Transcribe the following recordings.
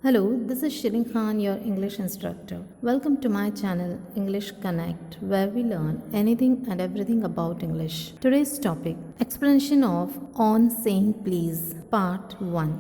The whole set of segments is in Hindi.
Hello, this is Shirin Khan, your English instructor. Welcome to my channel English Connect, where we learn anything and everything about English. Today's topic explanation of On Saying Please, Part 1.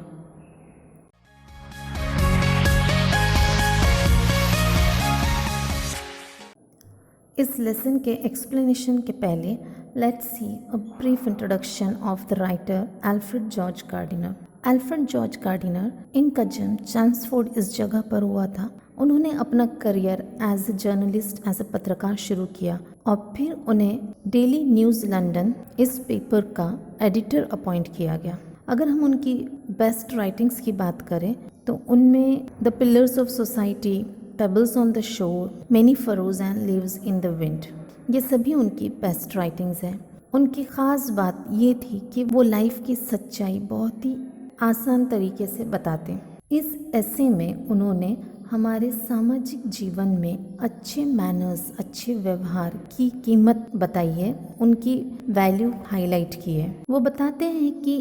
इस लेसन के एक्सप्लेनेशन के पहले let's see a brief introduction of the writer Alfred George Gardiner. Alfred George Gardiner, इनका जन्म चैम्सफोर्ड इस जगह पर हुआ था। उन्होंने अपना career as a journalist, as a पत्रकार शुरू किया और फिर उन्हें डेली न्यूज़ लंदन इस पेपर का एडिटर अपॉइंट किया गया। अगर हम उनकी बेस्ट राइटिंग्स की बात करें तो उनमें the pillars of society, pebbles on the shore, many furrows and leaves in the wind, ये सभी उनकी बेस्ट राइटिंग्स हैं। उनकी ख़ास बात ये थी कि वो लाइफ की सच्चाई बहुत ही आसान तरीके से बताते। इस ऐसे में उन्होंने हमारे सामाजिक जीवन में अच्छे मैनर्स, अच्छे व्यवहार की कीमत बताई है, उनकी वैल्यू हाईलाइट की है। वो बताते हैं कि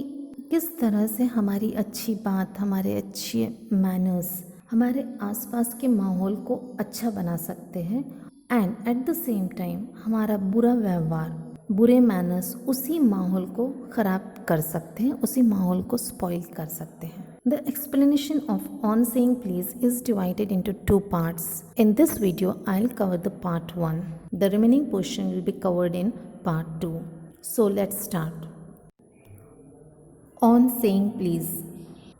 किस तरह से हमारी अच्छी बात, हमारे अच्छे मैनर्स हमारे आसपास के माहौल को अच्छा बना सकते हैं and at the same time हमारा बुरा व्यवहार, बुरे मैनर्स उसी माहौल को ख़राब कर सकते हैं, उसी माहौल को स्पॉइल कर सकते हैं। The explanation of On Saying Please is divided into two parts. In this video, I'll cover the part 1. The remaining portion will be covered in part 2. So let's start. On Saying Please.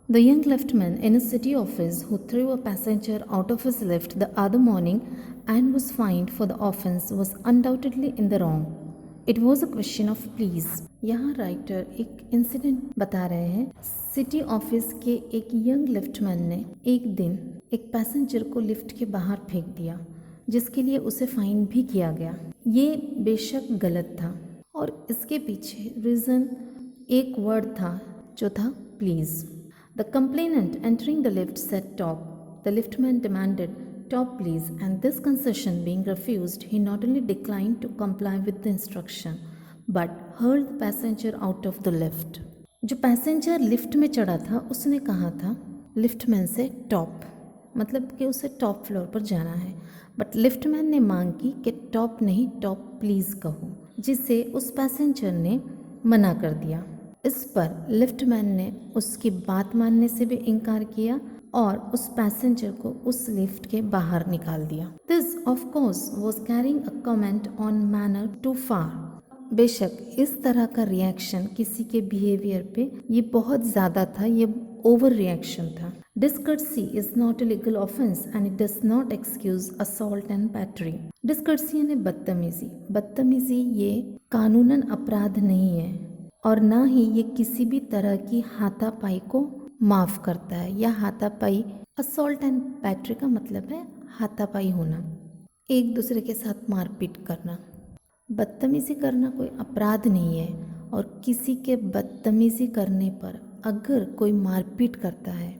The young liftman in a city office who threw a passenger out of his lift the other morning and was fined for the offence was undoubtedly in the wrong. It was a question of please. यहाँ राइटर एक इंसिडेंट बता रहे हैं। सिटी ऑफिस के एक यंग लिफ्टमैन ने एक दिन एक पैसेंजर को लिफ्ट के बाहर फेंक दिया, जिसके लिए उसे फाइन भी किया गया। ये बेशक गलत था और इसके पीछे रीज़न एक वर्ड था जो था please. The complainant entering the lift said top. The liftman demanded top please, and this concession being refused, he not only declined to comply with the instruction but hurled the passenger out of the lift. जो पैसेंजर लिफ्ट में चढ़ा था उसने कहा था लिफ्टमैन से टॉप, मतलब कि उसे टॉप फ्लोर पर जाना है, बट लिफ्टमैन ने मांग की कि टॉप नहीं टॉप प्लीज़ कहो, जिसे उस पैसेंजर ने मना कर दिया। इस पर लिफ्टमैन ने उसकी बात मानने से भी इनकार किया और उस पैसेंजर को उस लिफ्ट के बाहर निकाल दिया। This of course was carrying a comment on manner too far. बेशक इस तरह का रिएक्शन किसी के बिहेवियर पे ये बहुत ज़्यादा था, ये ओवर रिएक्शन था। Discourtesy is not a legal offence and it does not excuse assault and battery. Discourtesy यानी बदतमीजी। बदतमीजी ये कानूनन अपराध नहीं है और ना ही ये किसी भी तरह की हाथापाई को माफ़ करता है या हाथापाई। असॉल्ट एंड बैटरी का मतलब है हाथापाई होना, एक दूसरे के साथ मारपीट करना। बदतमीज़ी करना कोई अपराध नहीं है और किसी के बदतमीज़ी करने पर अगर कोई मारपीट करता है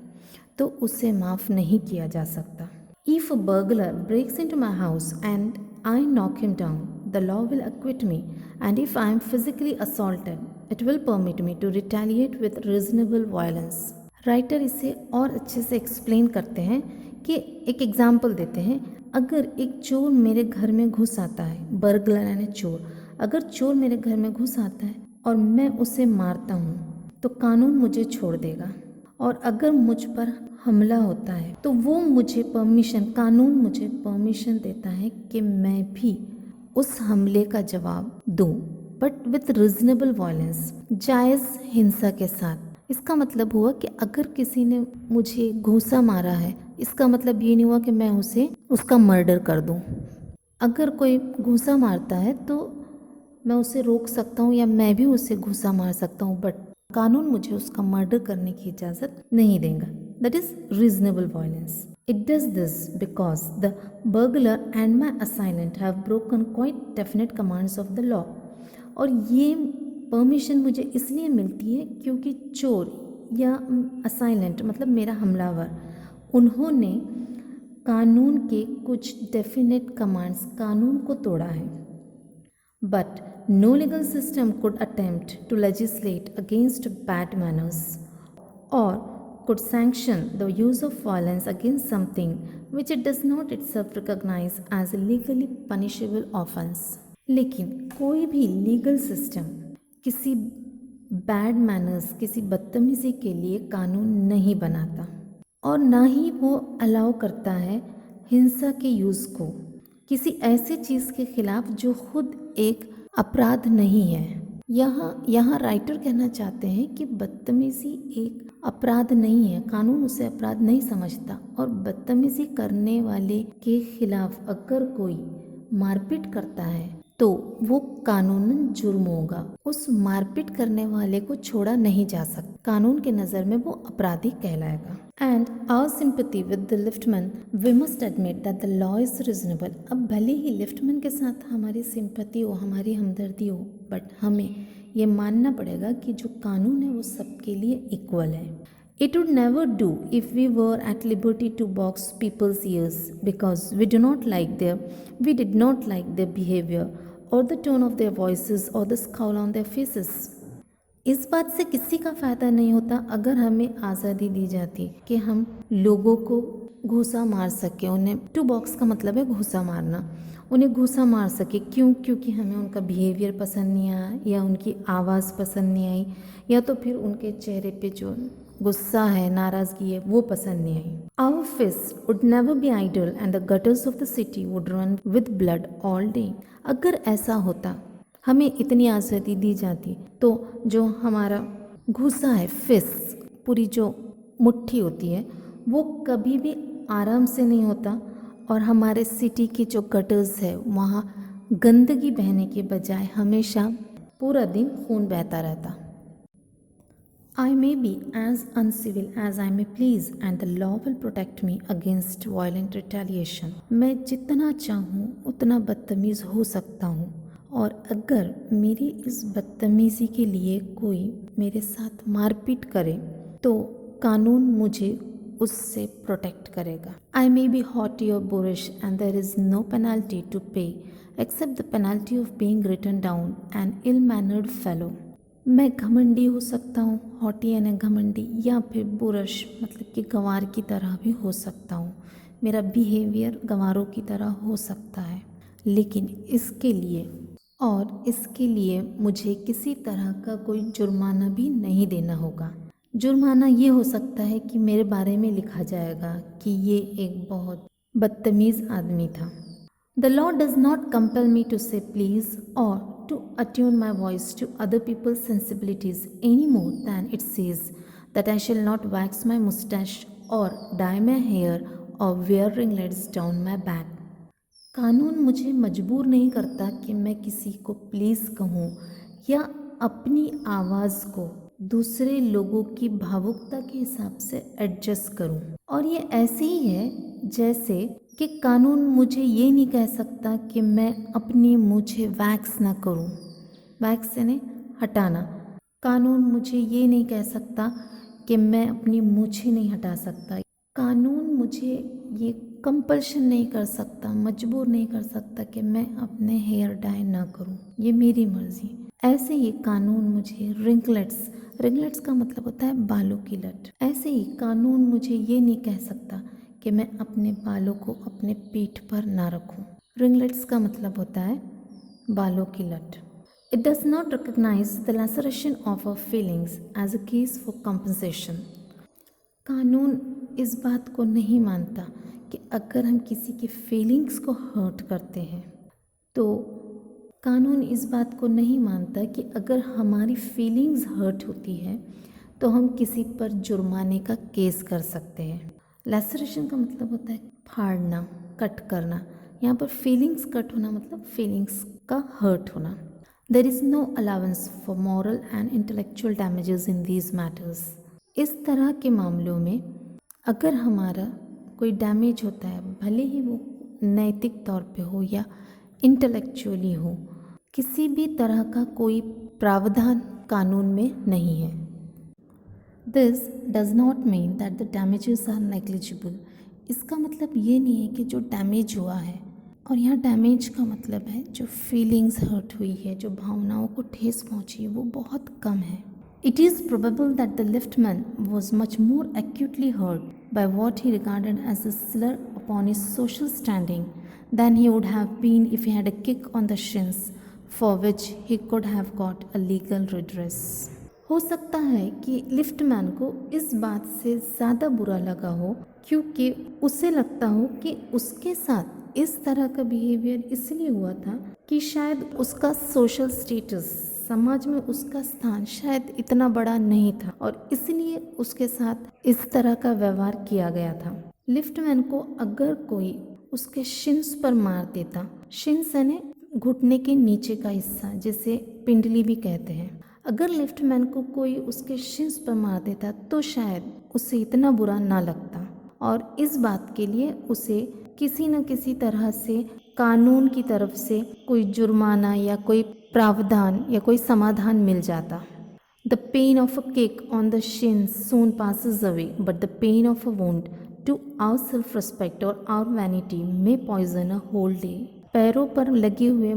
तो उसे माफ़ नहीं किया जा सकता। If a burglar breaks into my house and I knock him down, the law will acquit me, and if I am physically assaulted, it will permit me to retaliate with reasonable violence. Writer इसे और अच्छे से एक्सप्लेन करते हैं कि एक एग्जाम्पल देते हैं। अगर एक चोर मेरे घर में घुस आता है, बर्गलर यानी चोर, अगर चोर मेरे घर में घुस आता है और मैं उसे मारता हूँ तो कानून मुझे छोड़ देगा, और अगर मुझ पर हमला होता है तो वो मुझे परमिशन, कानून मुझे परमिशन देता है कि मैं भी उस हमले का जवाब दूँ, बट विथ रिजनेबल वायलेंस, जायज़ हिंसा के साथ। इसका मतलब हुआ कि अगर किसी ने मुझे घूंसा मारा है, इसका मतलब ये नहीं हुआ कि मैं उसका मर्डर कर दूँ। अगर कोई घूंसा मारता है तो मैं उसे रोक सकता हूँ या मैं भी उसे घूंसा मार सकता हूँ, बट कानून मुझे उसका मर्डर करने की इजाज़त नहीं देगा। That is reasonable violence. It does this because the burglar and my assailant have broken quite definite commands of the law. और ये परमिशन मुझे इसलिए मिलती है क्योंकि चोर या असाइलेंट मतलब मेरा हमलावर, उन्होंने कानून के कुछ डेफिनेट कमांड्स, कानून को तोड़ा है। But no legal system could attempt to legislate against bad manners or could sanction the use of violence against something which it does not itself recognize as a legally punishable offense. लेकिन कोई भी लीगल सिस्टम किसी बैड मैनर्स, किसी बदतमीज़ी के लिए कानून नहीं बनाता और ना ही वो अलाउ करता है हिंसा के यूज़ को किसी ऐसी चीज़ के खिलाफ जो खुद एक अपराध नहीं है। यहाँ राइटर कहना चाहते हैं कि बदतमीज़ी एक अपराध नहीं है, कानून उसे अपराध नहीं समझता और बदतमीज़ी करने वाले के खिलाफ अगर कोई मारपीट करता है तो वो कानूनन जुर्म होगा। उस मारपीट करने वाले को छोड़ा नहीं जा सकता, कानून के नज़र में वो अपराधी कहलाएगा। And our sympathy with the liftman, we must admit that the law is reasonable. अब भले ही लिफ्टमैन के साथ हमारी सिंपैथी हो, हमारी हमदर्दी हो, बट हमें ये मानना पड़ेगा कि जो कानून है वो सबके लिए इक्वल है। It would never do if we were at liberty to box people's ears because we did not like their behavior or the tone of their voices or the scowl on their faces. इस बात से किसी का फ़ायदा नहीं होता अगर हमें आज़ादी दी जाती कि हम लोगों को घूसा मार सके। उन्हें टू बॉक्स का मतलब है घूसा मारना, उन्हें घूसा मार सके। क्योंकि हमें उनका बिहेवियर पसंद नहीं आया या उनकी आवाज़ पसंद नहीं आई या तो फिर उनके चेहरे पे जो गुस्सा है, नाराज़गी है, वो पसंद नहीं आई। Our fists would never be idle and the gutters of the city would run with blood all day. अगर ऐसा होता, हमें इतनी आज़ादी दी जाती तो जो हमारा घुसा है, फिस्ट, पूरी जो मुट्ठी होती है, वो कभी भी आराम से नहीं होता और हमारे सिटी की जो गटर्स है वहाँ गंदगी बहने के बजाय हमेशा पूरा दिन खून बहता रहता। I may be as uncivil as I may please and the law will protect me against violent retaliation. मैं जितना चाहूँ उतना बदतमीज़ हो सकता हूँ और अगर मेरी इस बदतमीज़ी के लिए कोई मेरे साथ मारपीट करे तो कानून मुझे उससे प्रोटेक्ट करेगा। I may be haughty or boorish and there is no penalty to pay except the penalty of being written down an ill-mannered fellow. मैं घमंडी हो सकता हूँ, हॉटी यानी घमंडी, या फिर बुरश मतलब कि गंवार की तरह भी हो सकता हूँ। मेरा बिहेवियर गंवारों की तरह हो सकता है, लेकिन इसके लिए मुझे किसी तरह का कोई जुर्माना भी नहीं देना होगा। जुर्माना ये हो सकता है कि मेरे बारे में लिखा जाएगा कि ये एक बहुत बदतमीज़ आदमी था। The law does not compel me to say please or to attune my voice to other people's sensibilities any more than it says that I shall not wax my mustache or dye my hair or wear ringlets down my back. कानून मुझे मजबूर नहीं करता कि मैं किसी को प्लीज़ कहूँ या अपनी आवाज़ को दूसरे लोगों की भावुकता के हिसाब से एडजस्ट करूँ। और ये ऐसे ही है जैसे कि कानून मुझे ये नहीं कह सकता कि मैं अपनी मूछें वैक्स ना करूं, वैक्स यानी हटाना। कानून मुझे ये नहीं कह सकता कि मैं अपनी मूछें नहीं हटा सकता। कानून मुझे ये कंपल्शन नहीं कर सकता, मजबूर नहीं कर सकता कि मैं अपने हेयर डाई ना करूं, ये मेरी मर्ज़ी। ऐसे ही कानून मुझे रिंगलेट्स का मतलब होता है बालों की लट। ऐसे ही कानून मुझे ये नहीं कह सकता कि मैं अपने बालों को अपने पीठ पर ना रखूं। रिंगलेट्स का मतलब होता है बालों की लट। It does not recognize the laceration of our feelings as a case for compensation. कानून इस बात को नहीं मानता कि अगर हम किसी की फीलिंग्स को हर्ट करते हैं तो कानून इस बात को नहीं मानता कि अगर हमारी फीलिंग्स हर्ट होती है तो हम किसी पर जुर्माने का केस कर सकते हैं। लैसरेशन का मतलब होता है फाड़ना, कट करना। यहाँ पर फीलिंग्स कट होना मतलब फीलिंग्स का हर्ट होना। There is no allowance for moral and intellectual damages in these matters. इस तरह के मामलों में अगर हमारा कोई डैमेज होता है, भले ही वो नैतिक तौर पे हो या इंटेलेक्चुअली हो, किसी भी तरह का कोई प्रावधान कानून में नहीं है। This does not mean that the damages are negligible. इसका मतलब ये नहीं है कि जो डैमेज हुआ है, और यहाँ डैमेज का मतलब है जो फीलिंग्स हर्ट हुई है, जो भावनाओं को ठेस पहुँची है, वो बहुत कम है। It is probable that the liftman was much more acutely hurt by what he regarded as a slur upon his social standing than he would have been if he had a kick on the shins for which he could have got a legal redress. हो सकता है कि लिफ्टमैन को इस बात से ज़्यादा बुरा लगा हो क्योंकि उसे लगता हो कि उसके साथ इस तरह का बिहेवियर इसलिए हुआ था कि शायद उसका सोशल स्टेटस, समाज में उसका स्थान शायद इतना बड़ा नहीं था और इसलिए उसके साथ इस तरह का व्यवहार किया गया था। लिफ्टमैन को अगर कोई उसके शिन्स पर मार देता, शिन्स यानी घुटने के नीचे का हिस्सा जिसे पिंडली भी कहते हैं, अगर लिफ्टमैन को कोई उसके शिन्स पर मार देता तो शायद उसे इतना बुरा ना लगता और इस बात के लिए उसे किसी न किसी तरह से कानून की तरफ से कोई जुर्माना या कोई प्रावधान या कोई समाधान मिल जाता। The pain of a kick on the shins soon passes away, but the pain of a wound to our self-respect or our vanity may poison a whole day. पैरों पर लगे हुए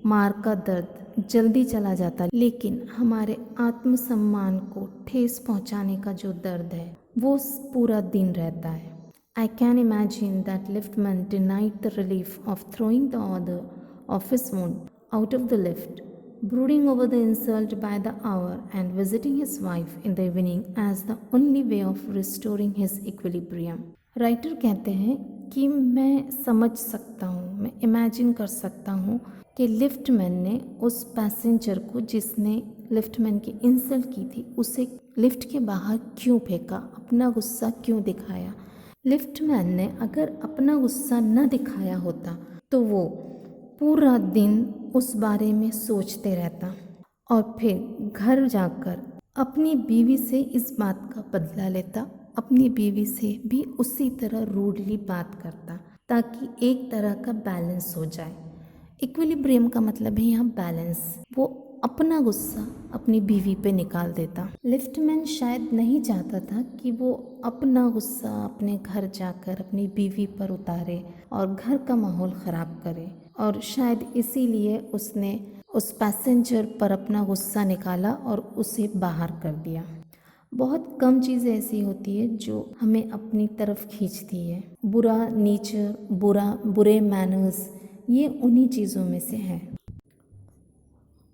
मार का दर्द जल्दी चला जाता, लेकिन हमारे आत्मसम्मान को ठेस पहुंचाने का जो दर्द है वो पूरा दिन रहता है। I can imagine that liftman denied the relief of throwing the author of his wound out of the lift, brooding over the insult by the hour and visiting his wife in the evening as the only way of restoring his equilibrium. Writer कहते हैं कि मैं समझ सकता हूँ, मैं इमेजिन कर सकता हूँ कि लिफ्टमैन ने उस पैसेंजर को जिसने लिफ्टमैन की इंसल्ट की थी उसे लिफ्ट के बाहर क्यों फेंका, अपना गुस्सा क्यों दिखाया। लिफ्टमैन ने अगर अपना गुस्सा न दिखाया होता तो वो पूरा दिन उस बारे में सोचते रहता और फिर घर जाकर अपनी बीवी से इस बात का बदला लेता, अपनी बीवी से भी उसी तरह रूडली बात करता ताकि एक तरह का बैलेंस हो जाए। इक्विलिब्रियम का मतलब है यहाँ बैलेंस। वो अपना गुस्सा अपनी बीवी पे निकाल देता। लिफ्टमैन शायद नहीं चाहता था कि वो अपना गुस्सा अपने घर जाकर अपनी बीवी पर उतारे और घर का माहौल ख़राब करे और शायद इसीलिए उसने उस पैसेंजर पर अपना गुस्सा निकाला और उसे बाहर कर दिया। बहुत कम चीज़ें ऐसी होती है जो हमें अपनी तरफ खींचती है। बुरा नेचर, बुरे मैनर्स, ये उन्हीं चीज़ों में से है।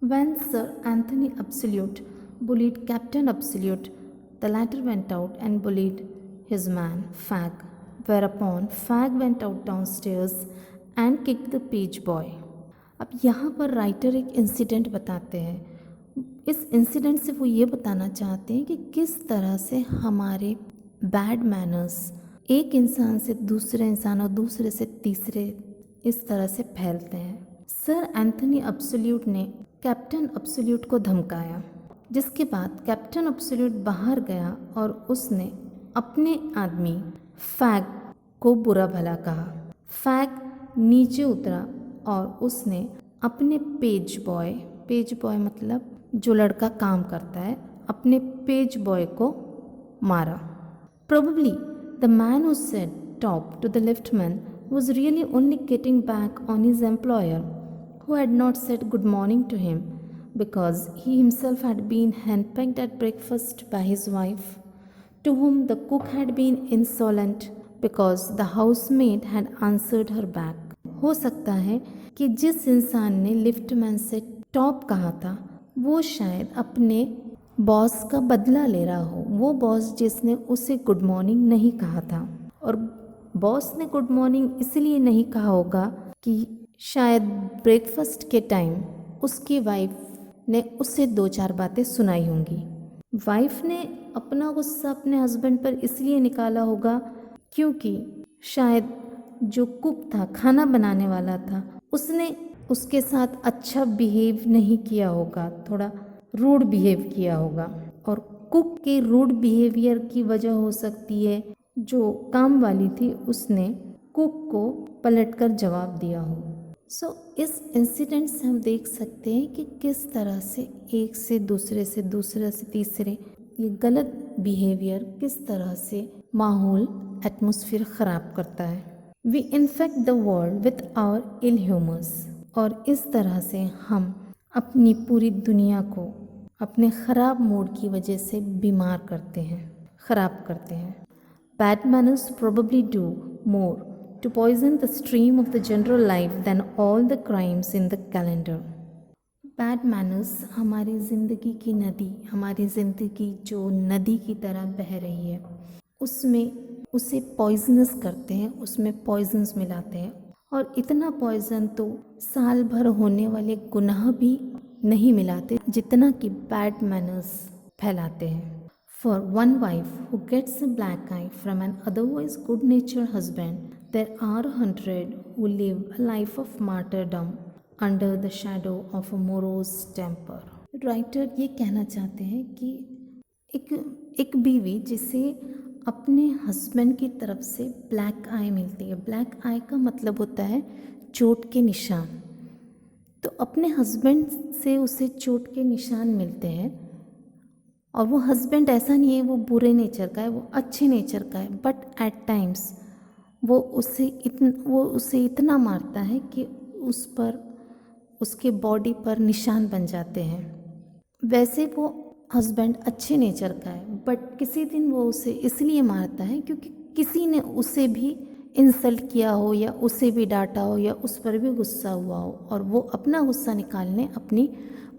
When Sir Anthony Absolute bullied Captain Absolute, the latter went out and bullied his man, Fag, whereupon Fag went out downstairs and kicked the page boy. अब यहाँ पर राइटर एक इंसिडेंट बताते हैं। इस इंसिडेंट से वो ये बताना चाहते हैं कि किस तरह से हमारे बैड मैनर्स एक इंसान से दूसरे इंसान और दूसरे से तीसरे इस तरह से फैलते हैं। सर एंथनी अब्सोल्यूट ने कैप्टन अब्सोल्यूट को धमकाया, जिसके बाद कैप्टन अब्सोल्यूट बाहर गया और उसने अपने आदमी फैग को बुरा भला कहा। फैग नीचे उतरा और उसने अपने पेज बॉय मतलब जो लड़का काम करता है, अपने पेज बॉय को मारा। Probably the man who said top to the liftman was really only getting back on his employer, who had not said good morning to him because he himself had been henpecked at breakfast by his wife, to whom the cook had been insolent because the housemaid had answered her back. हो सकता है कि जिस इंसान ने लिफ्टमैन से टॉप कहा था वो शायद अपने बॉस का बदला ले रहा हो, वो बॉस जिसने उसे गुड मॉर्निंग नहीं कहा था। और बॉस ने गुड मॉर्निंग इसलिए नहीं कहा होगा कि शायद ब्रेकफास्ट के टाइम उसकी वाइफ ने उससे 2-4 बातें सुनाई होंगी। वाइफ ने अपना गुस्सा अपने हस्बैंड पर इसलिए निकाला होगा क्योंकि शायद जो कुक था, खाना बनाने वाला था, उसने उसके साथ अच्छा बिहेव नहीं किया होगा, थोड़ा रूड बिहेव किया होगा। और कुक के रूड बिहेवियर की वजह हो सकती है जो काम वाली थी उसने कुक को पलटकर जवाब दिया हो। इस इंसिडेंट से हम देख सकते हैं कि किस तरह से एक से दूसरे से तीसरे ये गलत बिहेवियर किस तरह से माहौल, एटमॉस्फेयर ख़राब करता है। We infect the world with our ill humours, और इस तरह से हम अपनी पूरी दुनिया को अपने ख़राब मूड की वजह से बीमार करते हैं, ख़राब करते हैं। Bad manners probably do more to poison the stream of the general life than all the crimes in the calendar. Bad manners हमारी ज़िंदगी की नदी, हमारी ज़िंदगी जो नदी की तरह बह रही है, उसमें उसे पॉइजनस करते हैं, उसमें पॉइजन्स मिलाते हैं। और इतना पॉइजन तो साल भर होने वाले गुनाह भी नहीं मिलाते जितना कि बैड मैनर्स फैलाते हैं। For one wife who gets a black eye from an otherwise good-natured husband, there are 100 who live a life of martyrdom under the shadow of a morose temper. Writer ये कहना चाहते हैं कि एक बीवी जिसे अपने हस्बैंड की तरफ से ब्लैक आई मिलती है। ब्लैक आई का मतलब होता है चोट के निशान। तो अपने हस्बैंड से उसे चोट के निशान मिलते हैं, और वो हस्बैंड ऐसा नहीं है वो बुरे नेचर का है, वो अच्छे नेचर का है, बट एट टाइम्स वो उसे इतना मारता है कि उस पर, उसके बॉडी पर निशान बन जाते हैं। वैसे वो हस्बैंड अच्छे नेचर का है, बट किसी दिन वो उसे इसलिए मारता है क्योंकि किसी ने उसे भी इंसल्ट किया हो या उसे भी डांटा हो या उस पर भी गुस्सा हुआ हो, और वो अपना गुस्सा निकालने अपनी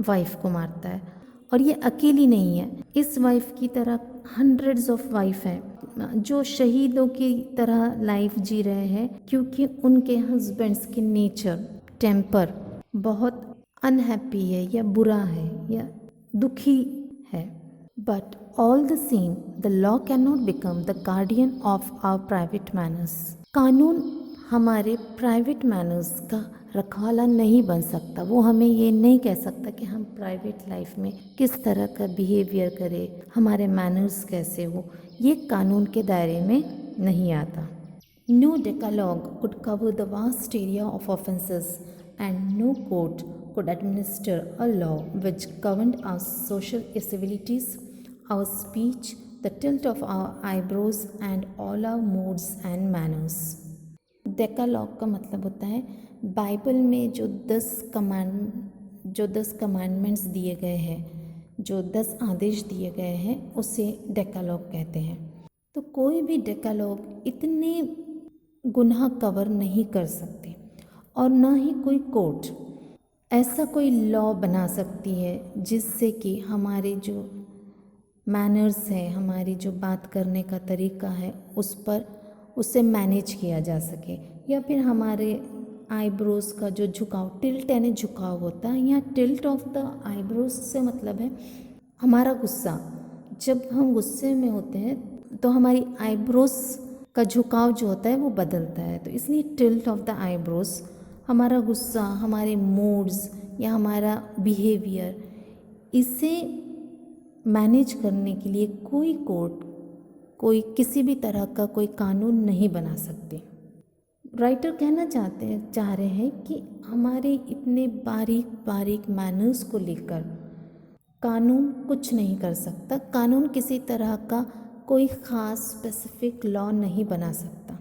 वाइफ को मारता है। और ये अकेली नहीं है, इस वाइफ की तरह हंड्रेड्स ऑफ वाइफ हैं जो शहीदों की तरह लाइफ जी रहे हैं क्योंकि उनके हस्बैंड्स के नेचर, टेम्पर बहुत अनहैप्पी है या बुरा है या दुखी है। But all the same the law can not become the guardian of our private manners. कानून हमारे प्राइवेट मैनर्स का रखवाला नहीं बन सकता। वो हमें ये नहीं कह सकता कि हम प्राइवेट लाइफ में किस तरह का बिहेवियर करें, हमारे मैनर्स कैसे हो, ये कानून के दायरे में नहीं आता। No decalogue could cover the vast area of offences and no court could administer a law which governed our social civilities, our speech, the tilt of our eyebrows and all our moods and manners. डेकालॉग का मतलब होता है बाइबल में जो 10 कमांडमेंट्स दिए गए हैं, जो 10 आदेश दिए गए हैं, उसे डेकालॉग कहते हैं। तो कोई भी डेकालॉग इतने गुनाह कवर नहीं कर सकते, और ना ही कोई कोर्ट ऐसा कोई लॉ बना सकती है जिससे कि हमारे जो मैनर्स है, हमारी जो बात करने का तरीका है, उससे मैनेज किया जा सके। या फिर हमारे आईब्रोज का जो झुकाव, टिल्ट यानी झुकाव होता है, यहाँ टिल्ट ऑफ द आईब्रोज से मतलब है हमारा गुस्सा। जब हम गुस्से में होते हैं तो हमारी आईब्रोज का झुकाव जो होता है वो बदलता है, तो इसलिए टिल्ट ऑफ द आईब्रोज हमारा गुस्सा, हमारे मूड्स या हमारा बिहेवियर, इसे मैनेज करने के लिए कोई कोर्ट, कोई किसी भी तरह का कोई कानून नहीं बना सकते। राइटर कहना चाह रहे हैं कि हमारे इतने बारीक बारीक मैनर्स को लेकर कानून कुछ नहीं कर सकता। कानून किसी तरह का कोई ख़ास स्पेसिफिक लॉ नहीं बना सकता।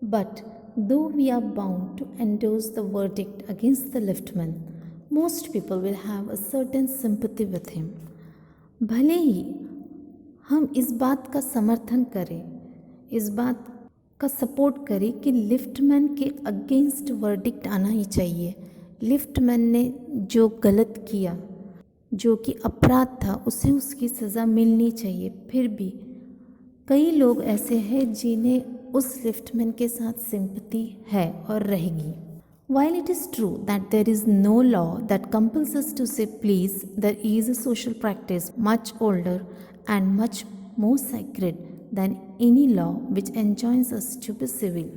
But though we are bound to endorse the verdict against the liftman, most people will have a certain sympathy with him. भले ही हम इस बात का समर्थन करें, इस बात का सपोर्ट करें कि लिफ्टमैन के अगेंस्ट वर्डिक्ट आना ही चाहिए। लिफ्टमैन ने जो गलत किया, जो कि अपराध था, उसे उसकी सज़ा मिलनी चाहिए। फिर भी कई लोग ऐसे हैं जिन्हें उस लिफ्टमैन के साथ सिंपैथी है और रहेगी। While it is true that there is no law that compels us to say please, there is a social practice much older and much more sacred than any law which enjoins us to be civil.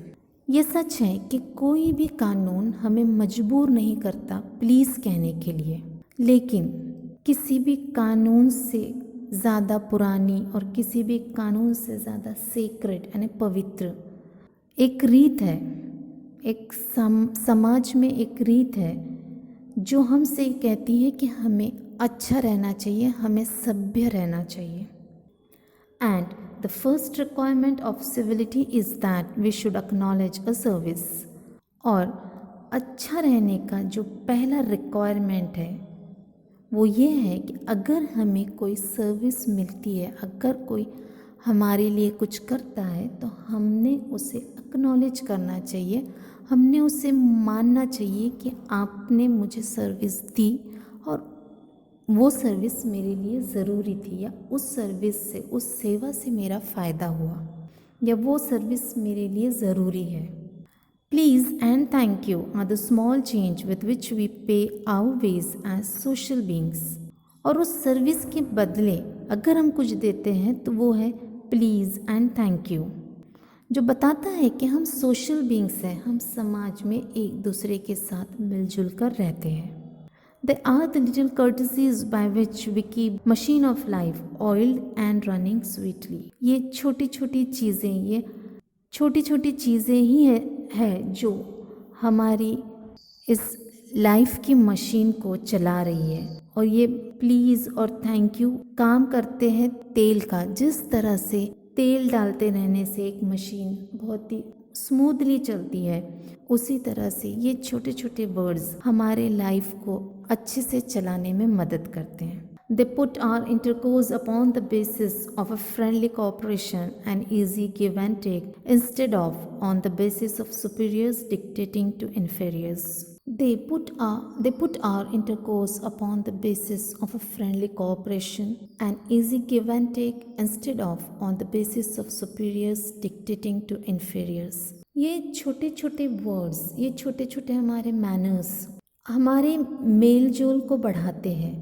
ये सच है कि कोई भी कानून हमें मजबूर नहीं करता प्लीज़ कहने के लिए, लेकिन किसी भी कानून से ज़्यादा पुरानी और किसी भी कानून से ज़्यादा सेक्रेड यानी पवित्र एक रीत है, एक समाज में एक रीत है जो हमसे कहती है कि हमें अच्छा रहना चाहिए, हमें सभ्य रहना चाहिए। And the first requirement of civility is that we should acknowledge a service. और अच्छा रहने का जो पहला रिक्वायरमेंट है वो ये है कि अगर हमें कोई सर्विस मिलती है, अगर कोई हमारे लिए कुछ करता है तो हमने उसे एक्नॉलेज करना चाहिए, हमने उसे मानना चाहिए कि आपने मुझे सर्विस दी और वो सर्विस मेरे लिए ज़रूरी थी, या उस सर्विस से, उस सेवा से मेरा फ़ायदा हुआ, या वो सर्विस मेरे लिए ज़रूरी है। Please and thank you are the small change with which we pay our ways as social beings. और उस सर्विस के बदले अगर हम कुछ देते हैं तो वो है प्लीज़ एंड थैंक यू, जो बताता है कि हम सोशल बींग्स हैं, हम समाज में एक दूसरे के साथ मिलजुल कर रहते हैं। They are the little courtesies by which we keep machine of life oiled and running sweetly. ये छोटी छोटी चीज़ें, ये छोटी छोटी चीज़ें ही है जो हमारी इस लाइफ की मशीन को चला रही है। और ये प्लीज़ और थैंक यू काम करते हैं तेल का। जिस तरह से तेल डालते रहने से एक मशीन बहुत ही स्मूथली चलती है, उसी तरह से ये छोटे छोटे वर्ड्स हमारे लाइफ को अच्छे से चलाने में मदद करते हैं। They put our intercourse upon the basis of a friendly cooperation and easy give and take instead of on the basis of superiors dictating to inferiors. They put our intercourse upon the basis of a friendly cooperation and easy give and take instead of on the basis of superiors dictating to inferiors. ये छोटे छोटे वर्ड्स, ये छोटे छोटे हमारे मैनर्स हमारे मेल जोल को बढ़ाते हैं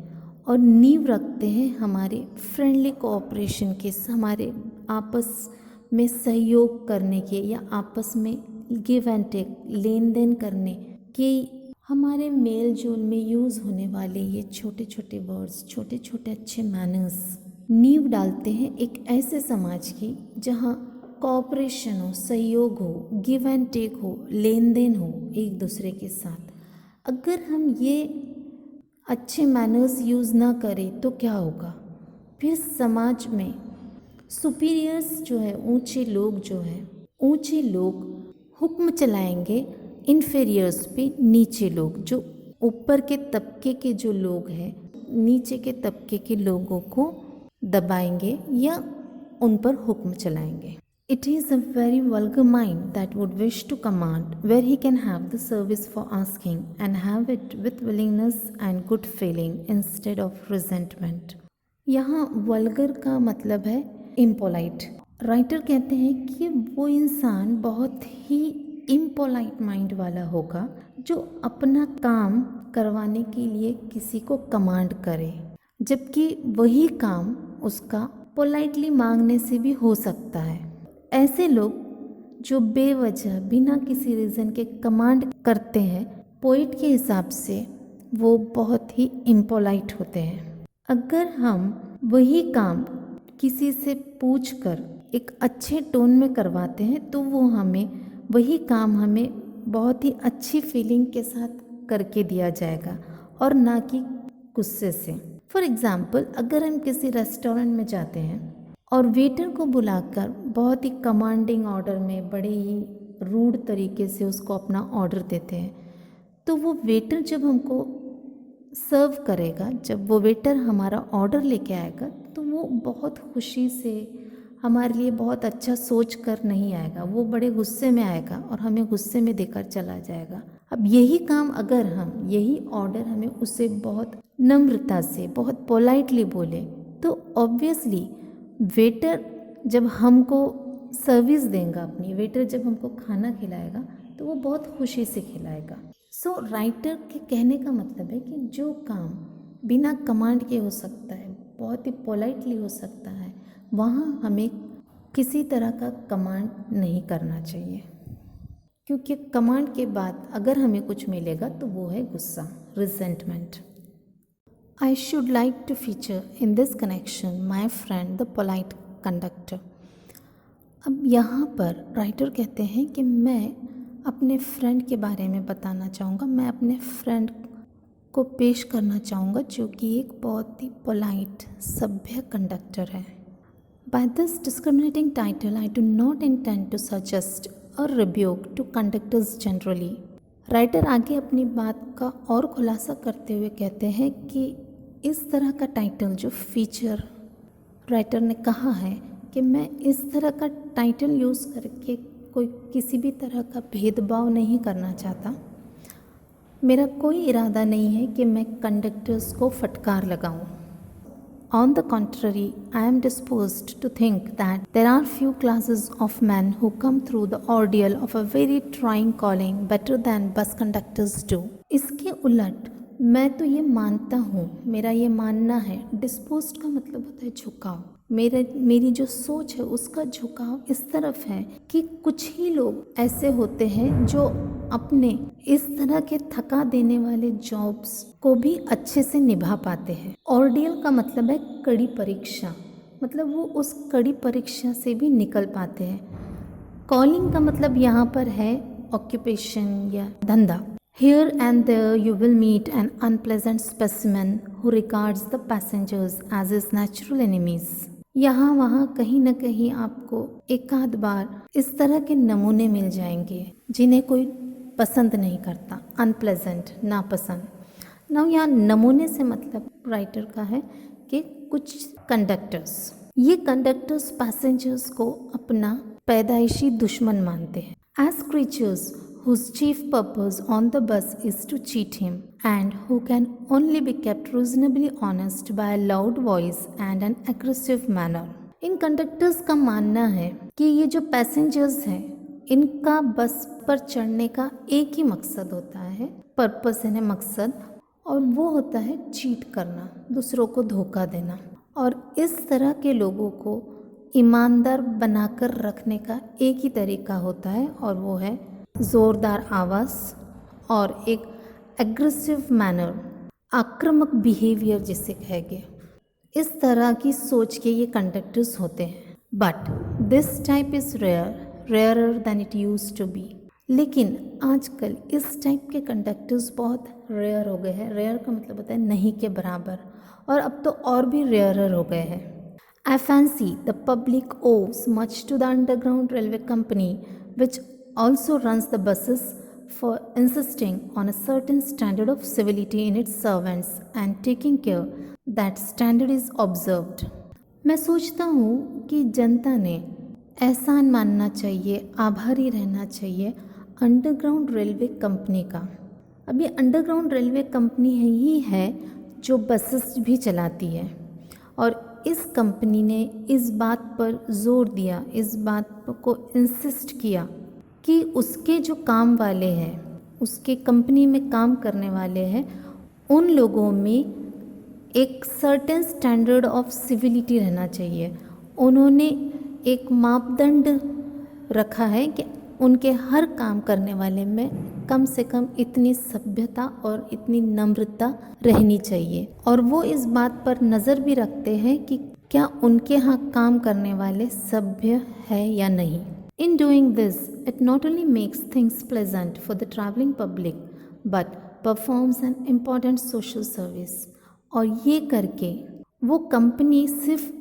और नींव रखते हैं हमारे फ्रेंडली कोऑपरेशन के, हमारे आपस में सहयोग करने के, या आपस में गिव एंड टेक, लेन देन करने के। हमारे मेल जोल में यूज़ होने वाले ये छोटे छोटे वर्ड्स, छोटे छोटे अच्छे मैनर्स नींव डालते हैं एक ऐसे समाज की जहाँ कोऑपरेशन हो, सहयोग हो, गिव एंड टेक हो, लेन देन हो एक दूसरे के साथ। अगर हम ये अच्छे मैनर्स यूज़ ना करें तो क्या होगा? फिर समाज में सुपीरियर्स जो है, ऊंचे लोग जो है, ऊंचे लोग हुक्म चलाएंगे इन्फीरियर्स पे, नीचे लोग जो ऊपर के तबके के जो लोग हैं नीचे के तबके के लोगों को दबाएंगे या उन पर हुक्म चलाएंगे। It is a very vulgar mind that would wish to command where he can have the service for asking and have it with willingness and good feeling instead of resentment. यहाँ वल्गर का मतलब है impolite. राइटर कहते हैं कि वो इंसान बहुत ही impolite माइंड वाला होगा जो अपना काम करवाने के लिए किसी को कमांड करे, जबकि वही काम उसका पोलाइटली मांगने से भी हो सकता है। ऐसे लोग जो बेवजह बिना किसी रीज़न के कमांड करते हैं, पोइट के हिसाब से वो बहुत ही इम्पोलाइट होते हैं। अगर हम वही काम किसी से पूछकर एक अच्छे टोन में करवाते हैं तो वो हमें वही काम हमें बहुत ही अच्छी फीलिंग के साथ करके दिया जाएगा और ना कि गुस्से से। फॉर एग्ज़ाम्पल, अगर हम किसी रेस्टोरेंट में जाते हैं और वेटर को बुलाकर बहुत ही कमांडिंग ऑर्डर में बड़े ही रूड तरीके से उसको अपना ऑर्डर देते हैं, तो वो वेटर जब हमको सर्व करेगा, जब वो वेटर हमारा ऑर्डर लेके आएगा तो वो बहुत खुशी से हमारे लिए बहुत अच्छा सोच कर नहीं आएगा, वो बड़े गुस्से में आएगा और हमें गुस्से में देकर चला जाएगा। अब यही काम अगर हम, यही ऑर्डर हमें उसे बहुत नम्रता से, बहुत पोलाइटली बोले तो ऑब्वियसली वेटर जब हमको सर्विस देगा, अपनी वेटर जब हमको खाना खिलाएगा तो वो बहुत खुशी से खिलाएगा। सो राइटर के कहने का मतलब है कि जो काम बिना कमांड के हो सकता है, बहुत ही पोलाइटली हो सकता है, वहाँ हमें किसी तरह का कमांड नहीं करना चाहिए, क्योंकि कमांड के बाद अगर हमें कुछ मिलेगा तो वो है गुस्सा, resentment. I should like to feature in this connection my friend the polite conductor. अब यहाँ पर राइटर कहते हैं कि मैं अपने फ्रेंड के बारे में बताना चाहूँगा, मैं अपने फ्रेंड को पेश करना चाहूँगा जो कि एक बहुत ही पोलाइट, सभ्य कंडक्टर है। By this discriminating title, I do not intend to suggest or rebuke to conductors generally. Writer आगे अपनी बात का और खुलासा करते हुए कहते हैं कि इस तरह का टाइटल जो फीचर राइटर ने कहा है कि मैं इस तरह का टाइटल यूज़ करके कोई किसी भी तरह का भेदभाव नहीं करना चाहता। मेरा कोई इरादा नहीं है कि मैं कंडक्टर्स को फटकार लगाऊं। On the contrary, I am disposed to think that there are few classes of men who come through the ordeal of a very trying calling better than bus conductors do. इसके उलट मैं तो ये मानता हूँ, मेरा ये मानना है, डिस्पोज्ड का मतलब होता है झुकाव। मेरी जो सोच है उसका झुकाव इस तरफ है कि कुछ ही लोग ऐसे होते हैं जो अपने इस तरह के थका देने वाले जॉब्स को भी अच्छे से निभा पाते हैं। ऑर्डियल का मतलब है कड़ी परीक्षा, मतलब वो उस कड़ी परीक्षा से भी निकल पाते हैं। कॉलिंग का मतलब यहाँ पर है ऑक्यूपेशन या धंधा। Here and there you will meet an unpleasant specimen who regards the passengers as his natural enemies. यहाँ वहाँ कहीं न कहीं आपको एक आध बार इस तरह के नमूने मिल जाएंगे जिन्हें कोई पसंद नहीं करता, अनप्लेजेंट, नापसंद। नाउ यहाँ नमूने से मतलब राइटर का है कि कुछ कंडक्टर्स, ये कंडक्टर्स पैसेंजर्स को अपना पैदाइशी दुश्मन मानते हैं। As creatures whose chief purpose on the bus is to cheat him and who can only be kept reasonably honest by a loud voice and an aggressive manner. In conductors का मानना है कि ये जो पैसेंजर्स हैं इनका बस पर चढ़ने का एक ही मकसद होता है, पर्पस है मकसद, और वो होता है चीट करना, दूसरों को धोखा देना। और इस तरह के लोगों को ईमानदार बनाकर रखने का एक ही तरीका होता है और वो है ज़ोरदार आवाज़ और एक एग्रेसिव मैनर, आक्रामक बिहेवियर जिसे कहेंगे। इस तरह की सोच के ये कंडक्टर्स होते हैं। But this type is rarer than it used to be. लेकिन आजकल इस टाइप के कंडक्टर्स बहुत रेयर हो गए हैं। रेयर का मतलब होता है नहीं के बराबर, और अब तो और भी रेयरर हो गए हैं। I fancy the public owes much to the Underground Railway Company, which also runs the buses, for insisting on a certain standard of civility in its servants and taking care that standard is observed. मैं सोचता हूँ कि जनता ने एहसान मानना चाहिए, आभारी रहना चाहिए अंडरग्राउंड रेलवे कंपनी का। अभी अंडरग्राउंड रेलवे कंपनी ही है जो बसेस भी चलाती है, और इस कंपनी ने इस बात पर जोर दिया, इस बात को इंसिस्ट किया कि उसके जो काम वाले हैं, उसके कंपनी में काम करने वाले हैं, उन लोगों में एक सर्टेन स्टैंडर्ड ऑफ सिविलिटी रहना चाहिए। उन्होंने एक मापदंड रखा है कि उनके हर काम करने वाले में कम से कम इतनी सभ्यता और इतनी नम्रता रहनी चाहिए, और वो इस बात पर नज़र भी रखते हैं कि क्या उनके यहाँ काम करने वाले सभ्य है या नहीं। In doing this, it not only makes things pleasant for the traveling public, but performs an important social service. और ये करके वो कंपनी सिर्फ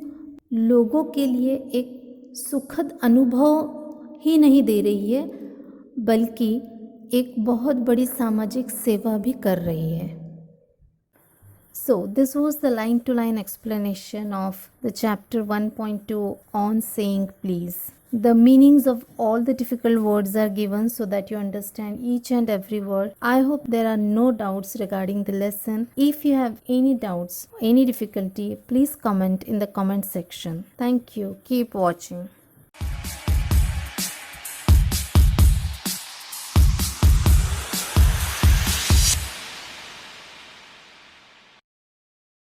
लोगों के लिए एक सुखद अनुभव ही नहीं दे रही है, बल्कि एक बहुत बड़ी सामाजिक सेवा भी कर रही है। So this was the line-to-line explanation of the chapter 1.2 on saying please. The meanings of all the difficult words are given so that you understand each and every word. I hope there are no doubts regarding the lesson. If you have any doubts, any difficulty, please comment in the comment section. Thank you. Keep watching.